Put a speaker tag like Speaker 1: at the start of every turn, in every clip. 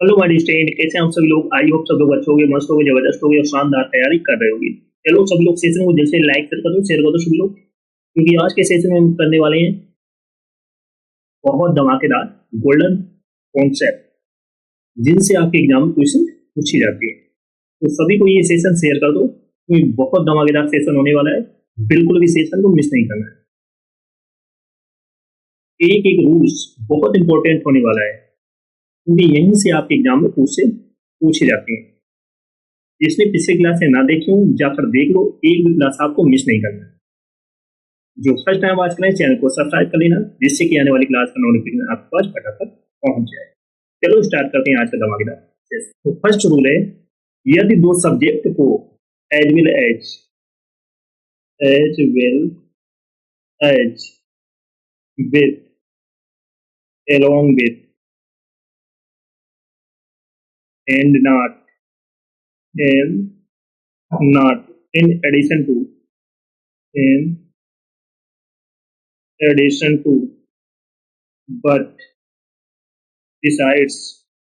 Speaker 1: Hello my student, कैसे हैं आप सभी लोग। आई होप सब लोग अच्छे होंगे, मस्त होंगे, जबरदस्त होंगे और शानदार तैयारी कर रहे होंगे। चलो सभी लोग सेशन को जैसे लाइक शेयर कर दो सभी लोग, क्योंकि आज के सेशन में हम करने वाले हैं बहुत धमाकेदार गोल्डन कॉन्सेप्ट, जिनसे आपके एग्जाम में क्वेश्चन पूछी जाती है। तो सभी को ये सेशन शेयर कर दो, क्योंकि बहुत धमाकेदार सेशन होने वाला है। बिल्कुल भी सेशन को मिस नहीं करना है। एक एक रूल्स बहुत इंपॉर्टेंट होने वाला है, क्योंकि यहीं से आपके एग्जाम में क्वेश्चन पूछे जाते हैं। जिसने पिछली क्लास से ना देखी हो जाकर देख लो, एक भी क्लास आपको मिस नहीं करना है। जो फर्स्ट टाइम वॉच करें चैनल को सब्सक्राइब कर लेना, जिससे कि आने वाली क्लास का नोटिफिकेशन आपके पास फटाफट पहुंच जाए। चलो स्टार्ट करते हैं आज का धमाकेदार सेशन। तो फर्स्ट रूल है, यदि दो सब्जेक्ट को as well as with along with and not in addition to but besides except rather than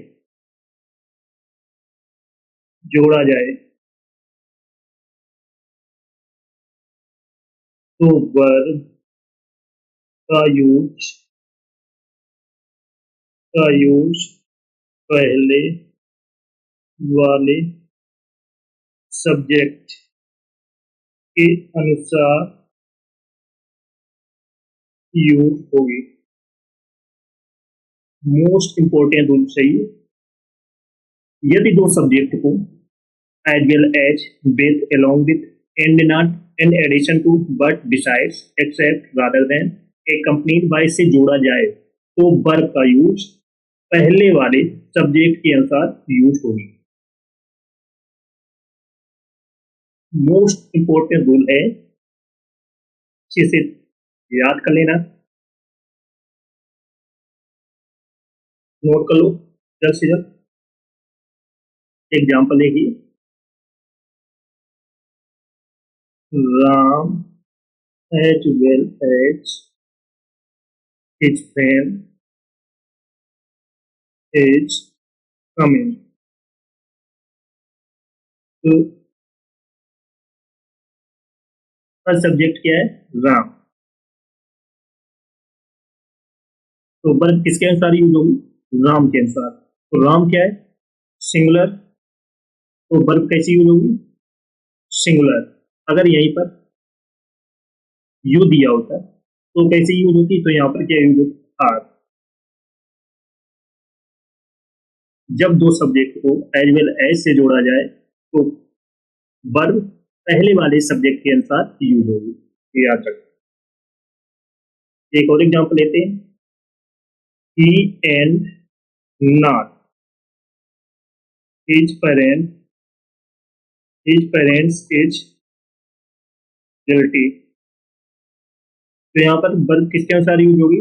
Speaker 1: accompanied by से जोड़ा जाए तो वर्ब का यूज पहले वाले सब्जेक्ट के अनुसार यूज होगी। मोस्ट इंपोर्टेंट रूल चाहिए, यदि दो सब्जेक्ट को as well as with along with and not in addition to but besides except rather than accompanied by से जोड़ा जाए तो वर्ब का यूज पहले वाले सब्जेक्ट के अनुसार यूज होगी। मोस्ट इंपोर्टेंट रूल है, अच्छे से याद कर लेना, नोट कर लो जल्द से जल्द। एग्जाम्पल देखिए, Ram as well as his friend is coming। तो फर्स्ट सब्जेक्ट क्या है? राम। तो वर्ब किसके अनुसार यूज होगी? राम के अनुसार। तो राम क्या है? सिंगुलर। तो वर्ब कैसे यूज होगी? सिंगुलर। अगर यहीं पर यू दिया होता तो कैसे यूज होती? तो यहाँ पर क्या यूज होता? आर। जब दो सब्जेक्ट को एज वेल एज से जोड़ा जाए तो वर्ब पहले वाले सब्जेक्ट के अनुसार यूज होगी, ये याद रखो। एक और एग्जांपल लेते हैं, he and not his parents is guilty। तो यहाँ पर वर्ब किसके अनुसार यूज होगी?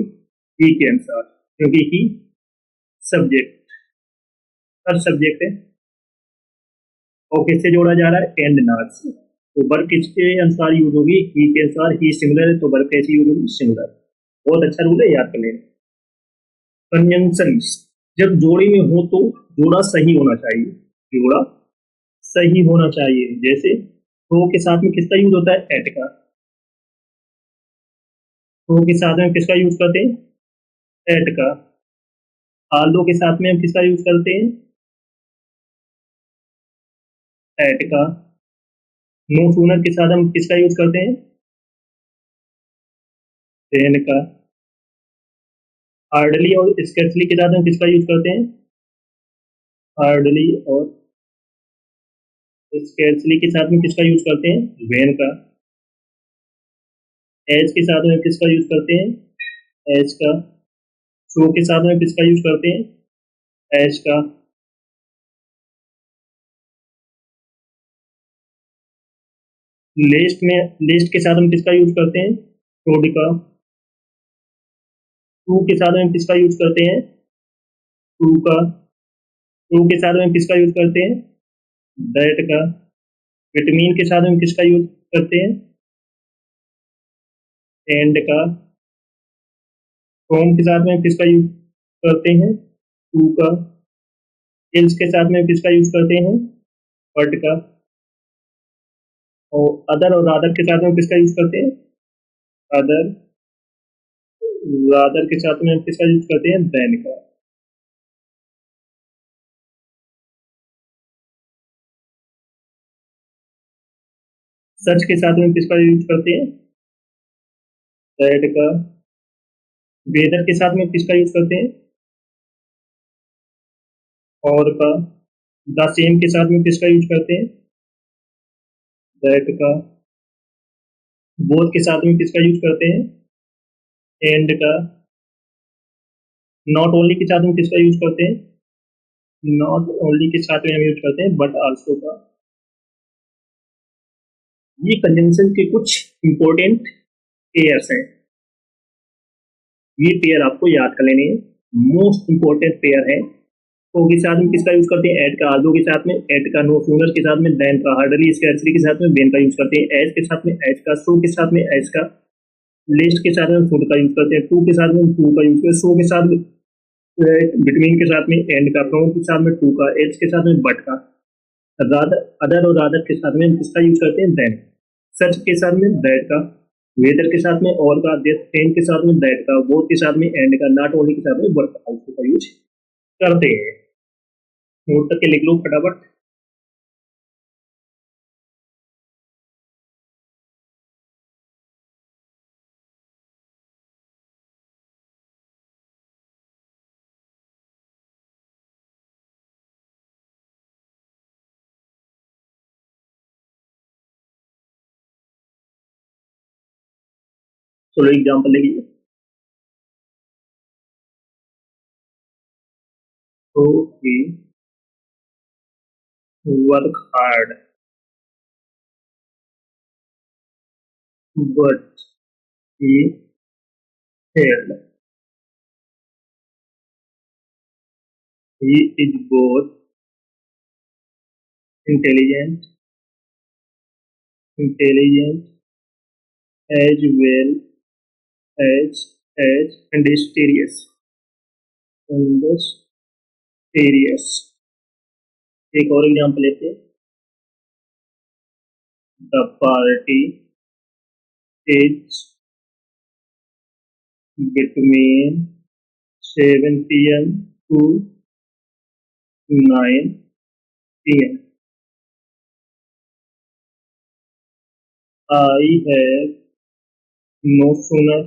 Speaker 1: ही के अनुसार, क्योंकि ही सब्जेक्ट, हर सब्जेक्ट है और किससे जोड़ा जा रहा है? एंड नॉट से। तो वर्ब किसके अनुसार यूज होगी? ही के अनुसार। ही सिंगुलर है तो वर्ब कैसे यूज होगी? सिंगुलर। बहुत अच्छा रूल है, याद कर लेना। कंजंक्शंस, जब जोड़ी में हो तो जोड़ा सही होना चाहिए, जोड़ा सही होना चाहिए। जैसे तो के साथ में किसका यूज होता है? एट का। तो के साथ में किसका यूज करते हैं? एट का। आल्दो के साथ में हम किसका यूज करते हैं? एट का। नो सूनर के साथ हम किसका यूज करते हैं? देन का। हार्डली और स्केर्सली के साथ हम किसका यूज करते हैं? हार्डली और स्केर्सली के साथ में किसका यूज करते हैं? वेन का। एज के साथ में किसका यूज करते हैं? एज का। सो के साथ में किसका यूज करते हैं? एज का। लिस्ट के साथ हम किसका यूज करते हैं? शुड का। टू के साथ में किसका यूज करते हैं? टू का। टू के साथ में किसका यूज करते हैं? दैट का। बिटवीन के साथ में किसका यूज करते हैं? एंड का। फ्रॉम के साथ में किसका यूज करते हैं? टू का। एल्स के साथ में किसका यूज करते हैं? बट का। और अदर और रादर के साथ में किसका यूज करते हैं? अदर। रादर के साथ में किसका यूज करते हैं? देन का। सच के साथ में किसका यूज करते हैं? दैट का। वेदर के साथ में किसका यूज करते हैं? और का। द सेम के साथ में किसका यूज करते हैं? दैट का। बोथ के साथ में किसका यूज करते हैं? एंड का। नॉट ओनली के साथ में किसका यूज करते हैं? नॉट ओनली के साथ में हम यूज करते हैं बट आल्सो का। ये कंजंक्शन के कुछ इंपॉर्टेंट पेयर्स हैं। ये पेयर आपको याद कर लेने हैं। मोस्ट इंपॉर्टेंट पेयर है। तो के साथ में किसका यूज करते हैं? एड का। आल्दो के साथ में एड का। नो सूनर के साथ में देन का। हार्डली स्कैर्सली के साथ में वेन का यूज करते हैं। एज के साथ में एज का। सो के साथ में एज का। लिस्ट के साथ में फुड का यूज करते हैं। टू के साथ में टू का यूज करते हैं। सो के साथ बिटवीन के साथ में एंड का। फ्रॉम के साथ में टू का। एज के साथ में बट का। रादर अदर और रादर के साथ में किसका यूज करते हैं? देन। सच के साथ में दैट का। वेदर के साथ में और का। सेम के साथ में दैट का। बोथ के साथ में एंड का। नॉट ओनली के साथ में बट का यूज करते हैं। नोट करके लिख लो फटाफट। चलो एग्जाम्पल देखिए। तो he work hard but he failed. He is both intelligent intelligent as well as industrious. Industrious. एक और एग्जाम्पल लेते हैं। The party is between 7 p.m. to 9 p.m. I have no sooner,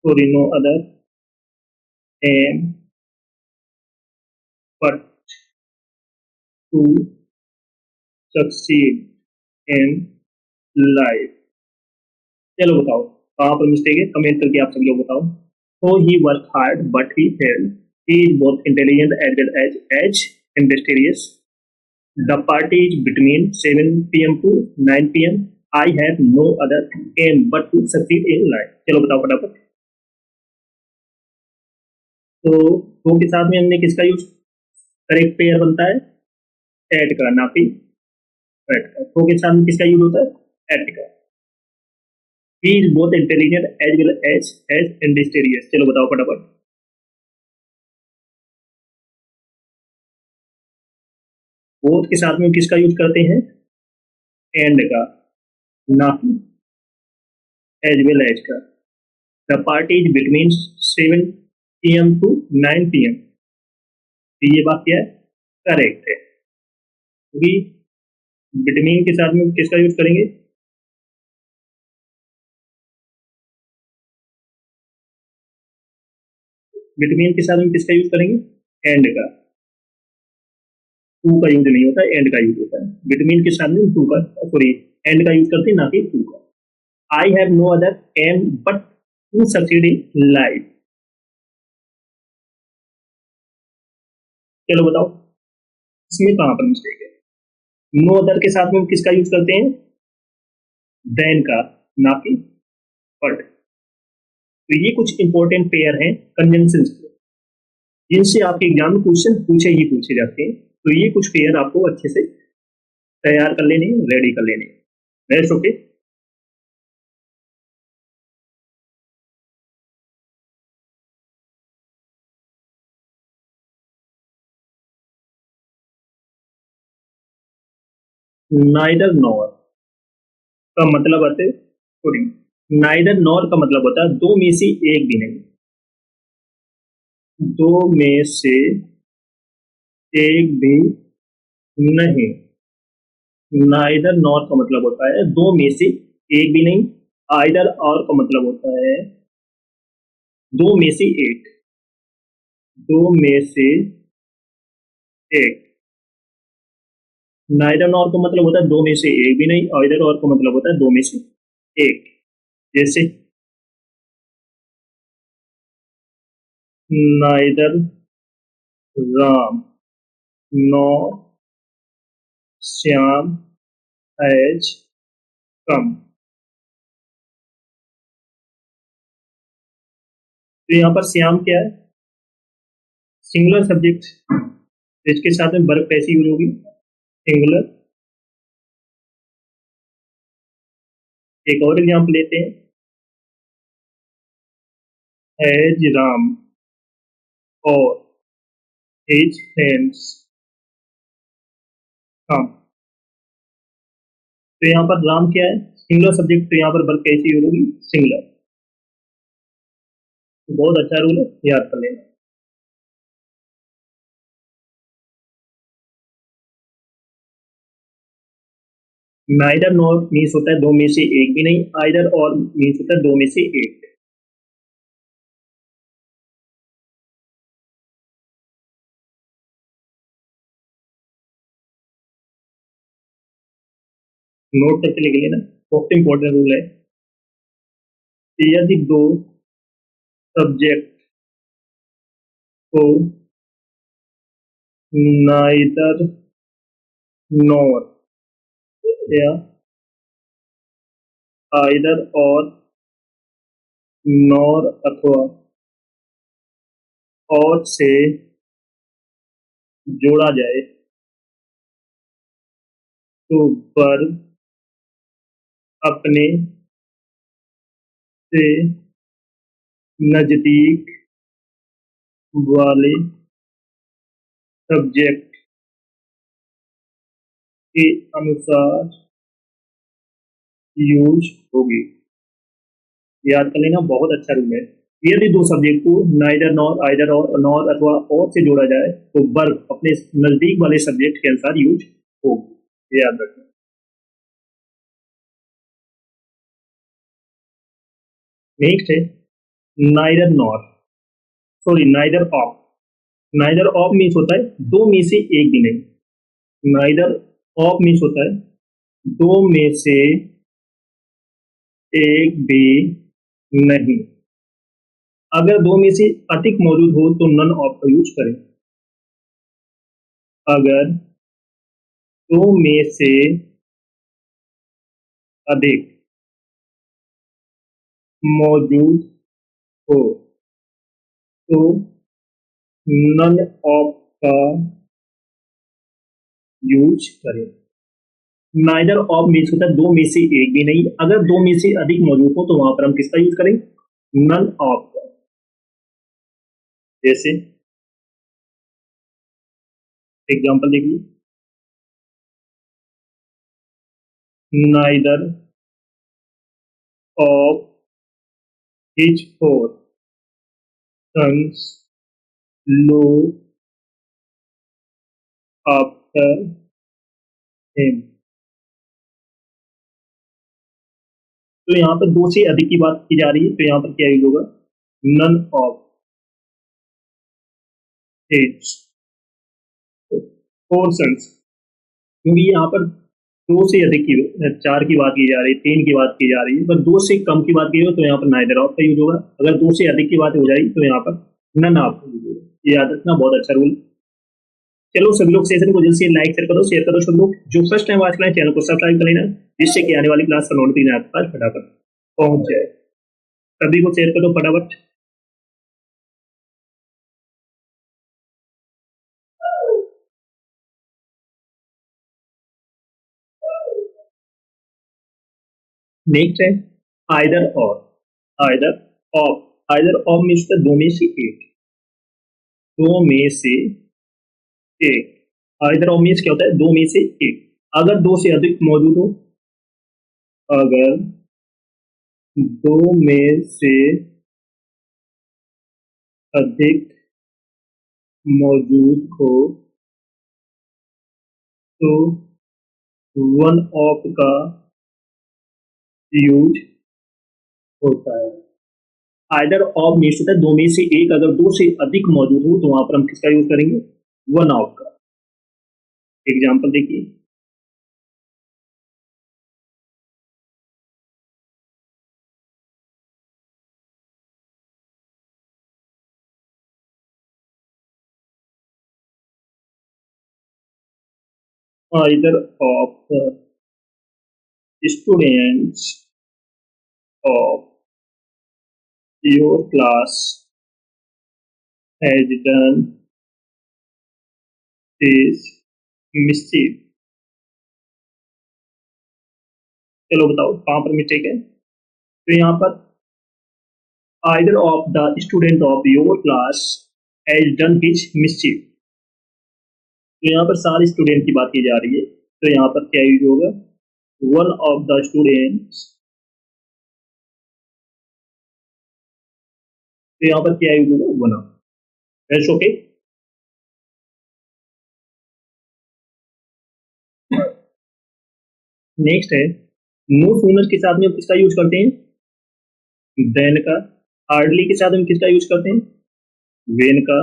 Speaker 1: sorry, no other aim but to succeed in life. चलो बताओ कहाँ पर mistake है, comment करके आप सभी लोग बताओ। So he worked hard but he failed. He is both intelligent as well as industrious. The party is between 7 p.m. to 9 p.m. I have no other aim but to succeed in life. चलो बताओ फटाफट। तो के साथ में हमने किसका use? Correct pair बनता है एट का, ना कि एट का। तो के साथ में किसका यूज होता है? एट का। He is both intelligent as well as industrious. चलो बताओ फटाफट। बोथ के साथ में किसका यूज करते हैं? एंड का, ना कि एज वेल एज का। The party is between 7 p.m. To 9 p.m. तो ये बात क्या है? करेक्ट है, क्योंकि बिटवीन के साथ में किसका यूज करेंगे? बिटवीन के साथ में किसका यूज करेंगे? एंड का। टू का यूज नहीं होता, एंड का यूज होता है। बिटवीन के साथ में टू का, सॉरी, एंड का यूज करते हैं, ना कि टू का। I have no other aim but to succeed in life. चलो बताओ इसमें कहां पर मिस्टेक है? नो अदर के साथ में किसका यूज करते हैं? देन का, ना कि बट। तो ये कुछ इंपॉर्टेंट पेयर हैं कंजंक्शंस के, जिनसे आपके एग्जाम में क्वेश्चन पूछे जाते हैं। तो ये कुछ पेयर आपको अच्छे से तैयार कर लेने, रेडी कर लेने। नेक्स्ट ओके, नाइदर नॉर का मतलब होता है, सॉरी, नाइदर नॉर का मतलब होता है दो में से एक भी नहीं, दो में से एक भी नहीं। नाइदर नॉर का मतलब होता है दो में से एक भी नहीं। आइदर और का मतलब होता है दो में से एक, दो में से एक। नाइदर नॉर का मतलब होता है दो में से एक भी नहीं। आइदर और का मतलब होता है दो में से एक। जैसे neither Ram nor Shyam has come. तो यहाँ पर श्याम क्या है, सिंगुलर सब्जेक्ट, इसके साथ में वर्ब कैसी यूज होगी, सिंगुलर। एक और एग्जाम्पल लेते हैं, हैज राम और हिज फ्रेंड्स कम। तो यहाँ पर राम क्या है, सिंगुलर सब्जेक्ट, तो यहाँ पर वर्ब कैसी यूज होगी, सिंगुलर। तो बहुत अच्छा रूल है, याद कर लेना। नाइदर नॉर मीन्स होता है दो में से एक भी नहीं। आइदर और मीन्स होता है दो में से एक। नोट करके लिख लेना, बहुत इंपॉर्टेंट रूल है। यदि दो सब्जेक्ट को नाइदर नॉर या आइदर और नॉर अथवा और से जोड़ा जाए तो वर्ब अपने से नजदीक वाले सब्जेक्ट के अनुसार यूज होगी। याद कर लेना, बहुत अच्छा रूल है। यदि दो सब्जेक्ट को नाइदर नॉर, आइदर और, नॉर अथवा और से जोड़ा जाए तो वर्ब अपने नजदीक वाले सब्जेक्ट के अनुसार यूज होगी, याद रखना। नेक्स्ट है neither nor, sorry neither of. Neither of means होता है दो में से एक भी नहीं। नाइदर ऑफ मीन्स होता है दो में से एक भी नहीं। अगर दो में से अधिक मौजूद हो तो नन ऑफ का यूज करें। अगर दो में से अधिक मौजूद हो तो नन ऑफ का यूज करें। नाइदर ऑफ मीन्स होता है दो में से एक भी नहीं। अगर दो में से अधिक मौजूद हो तो वहां पर हम किसका यूज करें, नन ऑफ का। जैसे एग्जांपल देखिए, neither of his four sons look after him. तो यहाँ पर दो से अधिक की बात की जा रही है, तो यहाँ पर क्या यूज होगा, none of his four sons. क्योंकि यहाँ पर दो से अधिक की, चार की बात की जा रही है, तीन की बात की जा रही है, पर दो से कम की बात की हो तो यहाँ पर नाइदर ऑफ का यूज होगा। अगर दो से अधिक की बात हो जाएगी तो यहाँ पर नन ऑफ का यूज होगा। ये याद रखना, बहुत अच्छा रूल। चलो सभी लोग सेशन को जल्द से लाइक शेयर करो सब लोग। जो फर्स्ट टाइम वॉच करें चैनल को सब्सक्राइब कर लेना, जिससे कि आने वाली क्लास का नोटिफिकेशन आपके पास फटाफट पहुंच जाए। सभी को शेयर करो फटाफट। नेक्स्ट है आइदर और। Either of, either of means दो में से एक, दो में से एक। आइदर ऑफ मीन्स क्या होता है, दो में से एक। अगर दो से अधिक मौजूद हो, अगर दो में से अधिक मौजूद हो तो वन ऑफ का यूज होता है। आइदर ऑफ मीन्स होता है दो में से एक, अगर दो से अधिक मौजूद हो तो वहां पर हम किसका यूज करेंगे, वन ऑफ का। एग्जाम्पल देखिए, either of the students of your class has done this mistake. चलो बताओ कहां पर मिस्टेक है। तो यहाँ पर either of the student of your class has done his mistake, तो यहाँ पर सारे स्टूडेंट की बात की जा रही है, तो यहाँ पर क्या यूज होगा, वन ऑफ द स्टूडेंट्स। तो यहाँ पर क्या यूज होगा, one of. That's okay. Next है नो सूनर के साथ में हम किसका यूज करते हैं, देन का। हार्डली के साथ हम किसका यूज करते हैं, वेन का।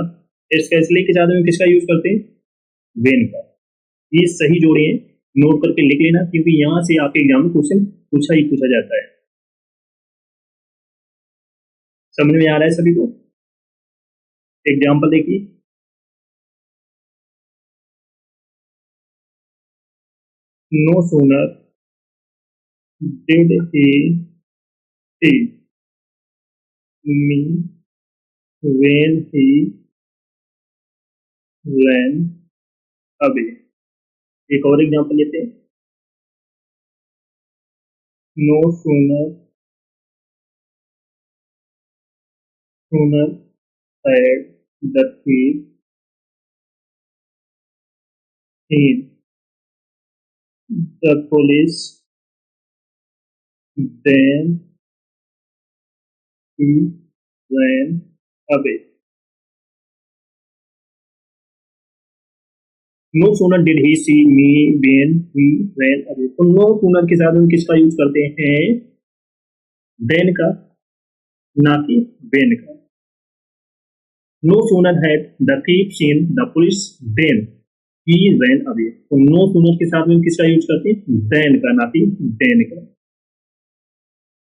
Speaker 1: स्पेशली के साथ हम किसका यूज करते हैं, वेन का। ये सही जोड़े हैं, नोट करके लिख लेना, क्योंकि यहां से आपके एग्जाम में क्वेश्चन पूछा ही पूछा जाता है। समझ में आ रहा है सभी को। एग्जाम्पल देखिए, no sooner did he tell me when he ran away। एक और एग्जांपल लेते हैं, no sooner had the thief seen the police than he ran away। No sooner did he see me when he ran away। तो no sooner के साथ हम किसका use करते हैं, देन का, ना कि वेन का। No sooner had the thief seen the police then he ran away। तो नो सूनर के साथ में हम किसका यूज करते हैं, देन का, ना कि देन का।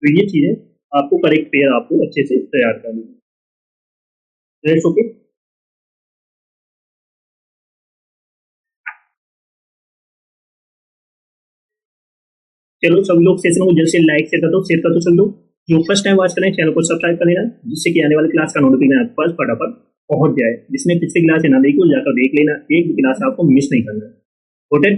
Speaker 1: तो ये चीजें आपको करेक्ट पेयर आपको अच्छे से तैयार करनी है। ओके। चलो सब लोग सेशन को जल्द से लाइक शेयर कर दो, शेयर कर दो सब लोग। जो फर्स्ट टाइम वॉच करें चैनल को सब्सक्राइब कर लेना, जिससे कि आने वाली क्लास का नोटिफिकेशन आपके पास फटाफट पहुंच जाए। जिसने पिछली क्लास है ना देखी वो जाकर देख लेना, एक भी क्लास आपको मिस नहीं करना। ओके।